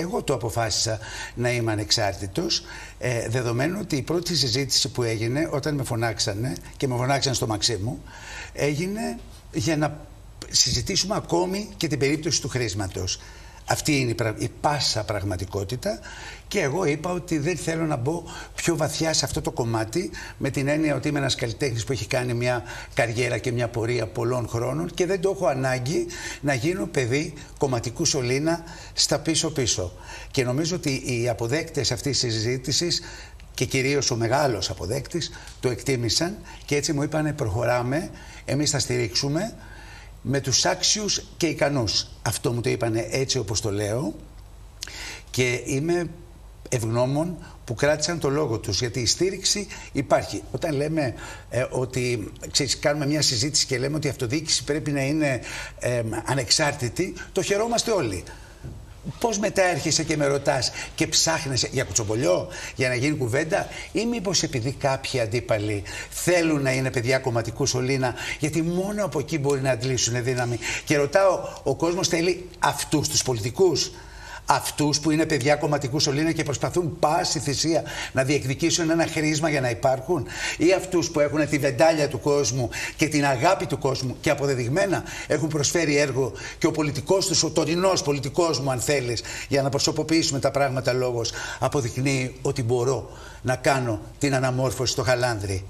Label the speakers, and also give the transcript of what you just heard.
Speaker 1: Εγώ το αποφάσισα να είμαι ανεξάρτητος, δεδομένου ότι η πρώτη συζήτηση που έγινε όταν με φωνάξανε και με φωνάξανε στο Μαξίμου, έγινε για να συζητήσουμε ακόμη και την περίπτωση του χρήσματος. Αυτή είναι η πάσα πραγματικότητα και εγώ είπα ότι δεν θέλω να μπω πιο βαθιά σε αυτό το κομμάτι, με την έννοια ότι είμαι ένας καλλιτέχνης που έχει κάνει μια καριέρα και μια πορεία πολλών χρόνων και δεν το έχω ανάγκη να γίνω παιδί κομματικού σωλήνα στα πίσω-πίσω. Και νομίζω ότι οι αποδέκτες αυτής της συζήτησης και κυρίως ο μεγάλος αποδέκτης το εκτίμησαν και έτσι μου είπανε προχωράμε, εμείς θα στηρίξουμε με τους άξιους και ικανούς. Αυτό μου το είπανε έτσι όπως το λέω και είμαι ευγνώμων που κράτησαν το λόγο τους, γιατί η στήριξη υπάρχει. Όταν λέμε ότι κάνουμε μια συζήτηση και λέμε ότι η αυτοδιοίκηση πρέπει να είναι ανεξάρτητη, το χαιρόμαστε όλοι. Πώς μετά έρχεσαι και με ρωτάς και ψάχνεσαι για κουτσομπολιό, για να γίνει κουβέντα, ή μήπως επειδή κάποιοι αντίπαλοι θέλουν να είναι παιδιά κομματικού σωλήνα, γιατί μόνο από εκεί μπορεί να αντλήσουν δύναμη. Και ρωτάω, ο κόσμος θέλει αυτούς τους πολιτικούς, αυτούς που είναι παιδιά κομματικού σωλήνα και προσπαθούν πάση θυσία να διεκδικήσουν ένα χρήσμα για να υπάρχουν, ή αυτούς που έχουν τη βεντάλια του κόσμου και την αγάπη του κόσμου και αποδεδειγμένα έχουν προσφέρει έργο και ο πολιτικός τους, ο τωρινός πολιτικός μου αν θέλεις, για να προσωποποιήσουμε τα πράγματα λόγος, αποδεικνύει ότι μπορώ να κάνω την αναμόρφωση στο Χαλάνδρι.